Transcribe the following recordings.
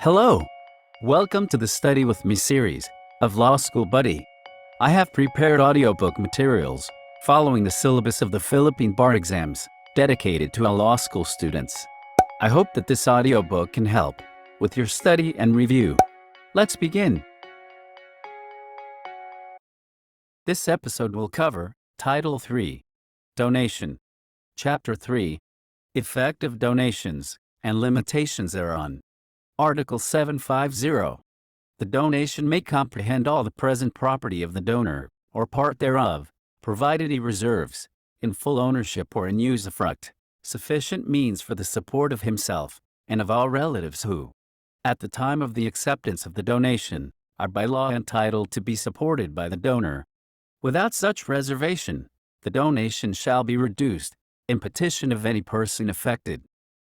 Hello! Welcome to the Study With Me series of Law School Buddy. I have prepared audiobook materials following the syllabus of the Philippine bar exams dedicated to our law school students. I hope that this audiobook can help with your study and review. Let's begin. This episode will cover Title 3, Donation, Chapter 3, Effect of Donations and Limitations thereon. Article 750. The donation may comprehend all the present property of the donor, or part thereof, provided he reserves, in full ownership or in usufruct, sufficient means for the support of himself and of all relatives who, at the time of the acceptance of the donation, are by law entitled to be supported by the donor. Without such reservation, the donation shall be reduced, in petition of any person affected.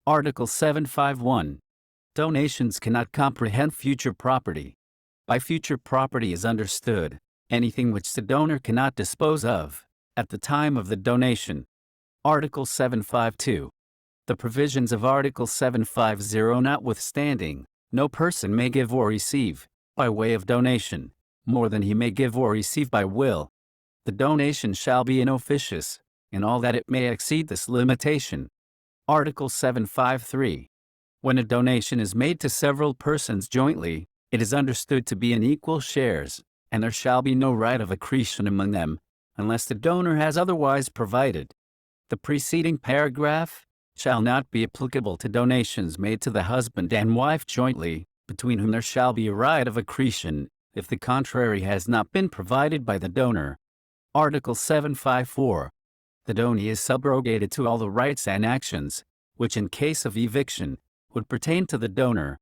Article 751. Donations cannot comprehend future property. By future property is understood anything which the donor cannot dispose of at the time of the donation. Article 752. The provisions of Article 750 notwithstanding, no person may give or receive, by way of donation, more than he may give or receive by will. The donation shall be in officious, in all that it may exceed this limitation. Article 753. When a donation is made to several persons jointly, it is understood to be in equal shares, and there shall be no right of accretion among them, unless the donor has otherwise provided. The preceding paragraph shall not be applicable to donations made to the husband and wife jointly, between whom there shall be a right of accretion, if the contrary has not been provided by the donor. Article 754. The donee is subrogated to all the rights and actions, which in case of eviction, would pertain to the donor.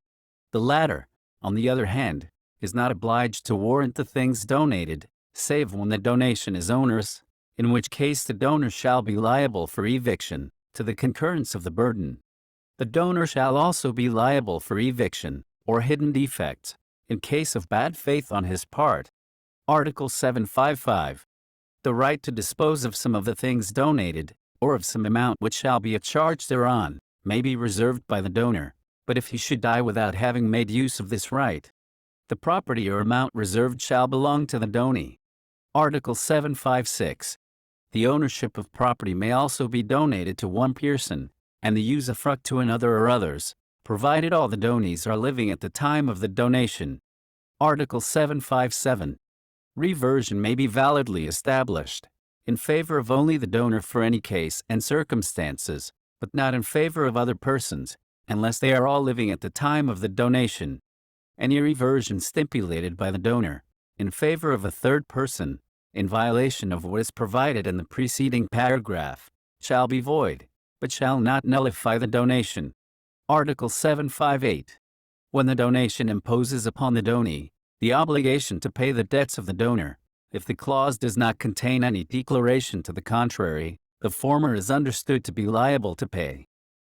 The latter, on the other hand, is not obliged to warrant the things donated, save when the donation is onerous, in which case the donor shall be liable for eviction, to the concurrence of the burden. The donor shall also be liable for eviction, or hidden defects, in case of bad faith on his part. Article 755. The right to dispose of some of the things donated, or of some amount which shall be a charge thereon, may be reserved by the donor, but if he should die without having made use of this right, the property or amount reserved shall belong to the donee. Article 756. The ownership of property may also be donated to one person, and the usufruct to another or others, provided all the donees are living at the time of the donation. Article 757. Reversion may be validly established, in favor of only the donor for any case and circumstances, but not in favor of other persons, unless they are all living at the time of the donation. Any reversion stipulated by the donor, in favor of a third person, in violation of what is provided in the preceding paragraph, shall be void, but shall not nullify the donation. Article 758. When the donation imposes upon the donee the obligation to pay the debts of the donor, if the clause does not contain any declaration to the contrary, the former is understood to be liable to pay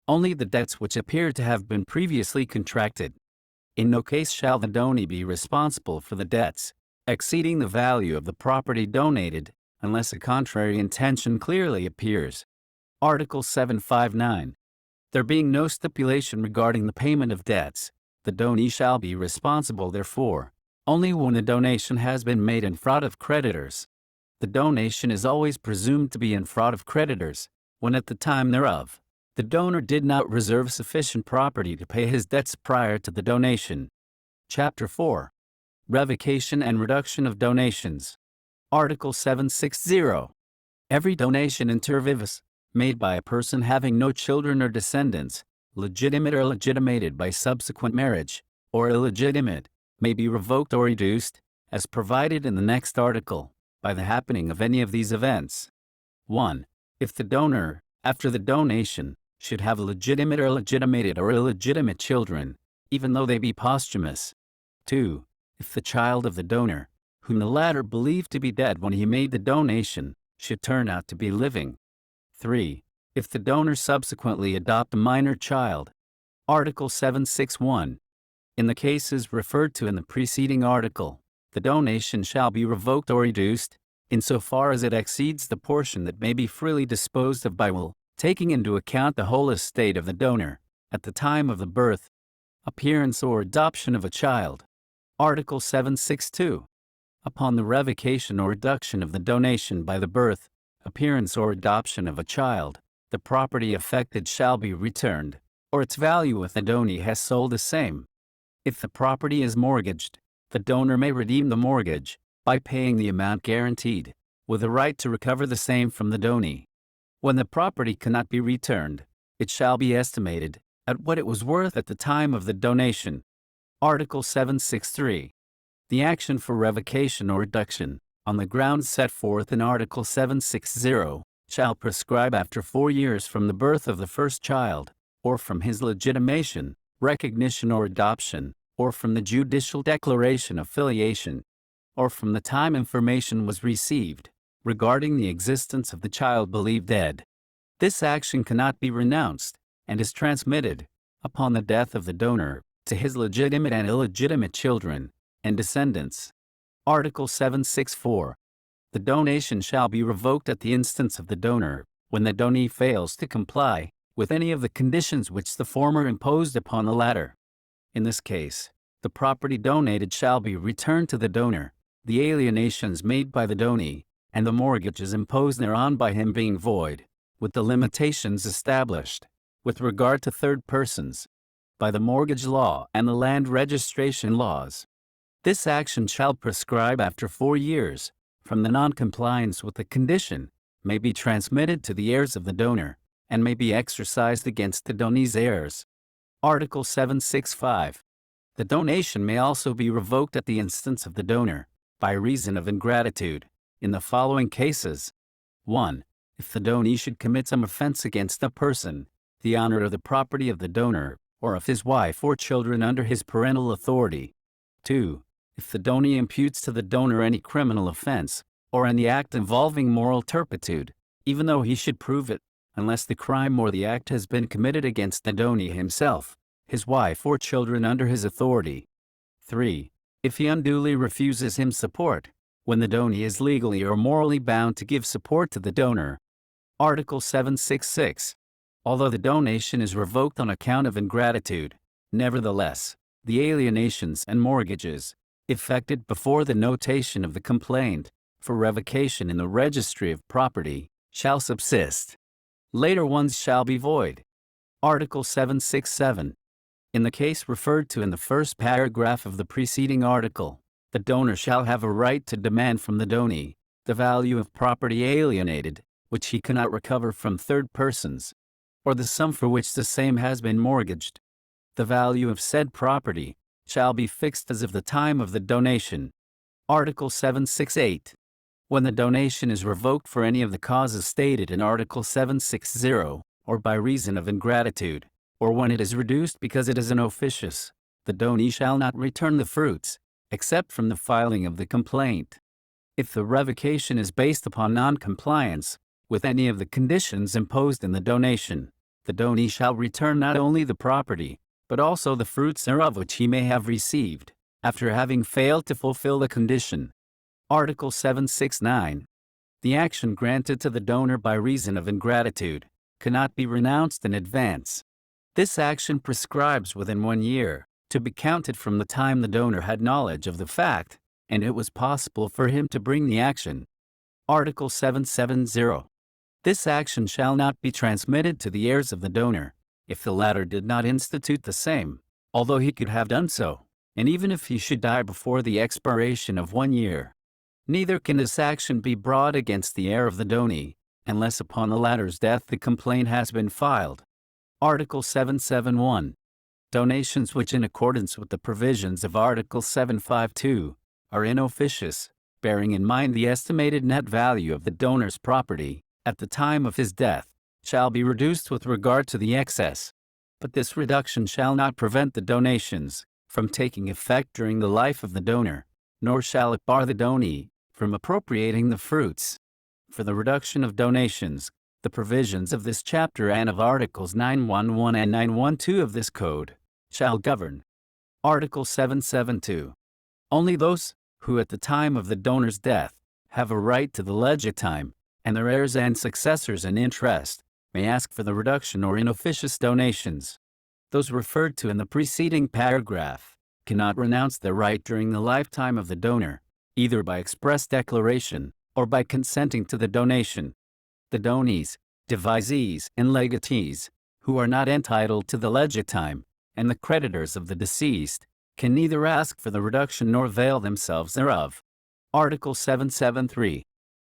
only the debts which appear to have been previously contracted. In no case shall the donee be responsible for the debts exceeding the value of the property donated, unless a contrary intention clearly appears. Article 759. There being no stipulation regarding the payment of debts, the donee shall be responsible therefor only when the donation has been made in fraud of creditors. The donation is always presumed to be in fraud of creditors, when at the time thereof, the donor did not reserve sufficient property to pay his debts prior to the donation. Chapter 4. Revocation and Reduction of Donations. Article 760. Every donation inter vivos, made by a person having no children or descendants, legitimate or legitimated by subsequent marriage, or illegitimate, may be revoked or reduced, as provided in the next article, by the happening of any of these events. 1. If the donor, after the donation, should have legitimate or legitimated or illegitimate children, even though they be posthumous. 2. If the child of the donor, whom the latter believed to be dead when he made the donation, should turn out to be living. 3. If the donor subsequently adopt a minor child. Article 761. In the cases referred to in the preceding article, the donation shall be revoked or reduced, insofar as it exceeds the portion that may be freely disposed of by will, taking into account the whole estate of the donor, at the time of the birth Appearance or adoption of a child. Article 762. Upon the revocation or reduction of the donation by the birth, appearance or adoption of a child, the property affected shall be returned, or its value if the donee has sold the same. If the property is mortgaged, the donor may redeem the mortgage by paying the amount guaranteed, with a right to recover the same from the donee. When the property cannot be returned, it shall be estimated at what it was worth at the time of the donation. Article 763. The action for revocation or reduction, on the grounds set forth in Article 760, shall prescribe after 4 years from the birth of the first child, or from his legitimation, recognition or adoption, or from the judicial declaration of filiation, or from the time information was received regarding the existence of the child believed dead. This action cannot be renounced, and is transmitted, upon the death of the donor, to his legitimate and illegitimate children and descendants. Article 764. The donation shall be revoked at the instance of the donor, when the donee fails to comply with any of the conditions which the former imposed upon the latter. In this case, the property donated shall be returned to the donor, the alienations made by the donee, and the mortgages imposed thereon by him being void, with the limitations established, with regard to third persons, by the mortgage law and the land registration laws. This action shall prescribe after 4 years, from the non-compliance with the condition, may be transmitted to the heirs of the donor, and may be exercised against the donee's heirs. Article 765. The donation may also be revoked at the instance of the donor, by reason of ingratitude, in the following cases. 1. If the donee should commit some offense against the person, the honor or the property of the donor, or of his wife or children under his parental authority. 2. If the donee imputes to the donor any criminal offense, or any act involving moral turpitude, even though he should prove it, unless the crime or the act has been committed against the donee himself, his wife or children under his authority. 3. If he unduly refuses him support, when the donee is legally or morally bound to give support to the donor. Article 766. Although the donation is revoked on account of ingratitude, nevertheless, the alienations and mortgages, effected before the notation of the complaint, for revocation in the registry of property, shall subsist. Later ones shall be void. Article 767. In the case referred to in the first paragraph of the preceding article, the donor shall have a right to demand from the donee the value of property alienated, which he cannot recover from third persons, or the sum for which the same has been mortgaged. The value of said property shall be fixed as of the time of the donation. Article 768. When the donation is revoked for any of the causes stated in Article 760, or by reason of ingratitude, or when it is reduced because it is inofficious, the donee shall not return the fruits, except from the filing of the complaint. If the revocation is based upon non-compliance with any of the conditions imposed in the donation, the donee shall return not only the property, but also the fruits thereof which he may have received, after having failed to fulfill the condition. Article 769. The action granted to the donor by reason of ingratitude cannot be renounced in advance. This action prescribes within 1 year, to be counted from the time the donor had knowledge of the fact, and it was possible for him to bring the action. Article 770. This action shall not be transmitted to the heirs of the donor, if the latter did not institute the same, although he could have done so, and even if he should die before the expiration of 1 year. Neither can this action be brought against the heir of the donee, unless upon the latter's death the complaint has been filed. Article 771. Donations which in accordance with the provisions of Article 752 are inofficious, bearing in mind the estimated net value of the donor's property at the time of his death, shall be reduced with regard to the excess. But this reduction shall not prevent the donations from taking effect during the life of the donor, nor shall it bar the donee from appropriating the fruits. For the reduction of donations, the provisions of this chapter and of Articles 911 and 912 of this Code shall govern. Article 772. Only those who at the time of the donor's death have a right to the legitime, and their heirs and successors in interest, may ask for the reduction or inofficious donations. those referred to in the preceding paragraph, cannot renounce their right during the lifetime of the donor, either by express declaration or by consenting to the donation. The donees, devisees, and legatees, who are not entitled to the legatime, and the creditors of the deceased, can neither ask for the reduction nor avail themselves thereof. Article 773.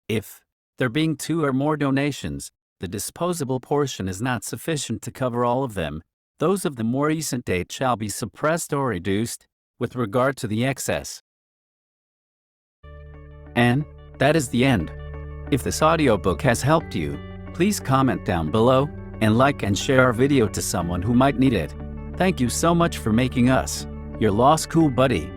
If, there being 2 or more donations, the disposable portion is not sufficient to cover all of them, those of the more recent date shall be suppressed or reduced, with regard to the excess. And that is the end. If this audiobook has helped you, please comment down below, and like and share our video to someone who might need it. Thank you so much for making us your law school buddy.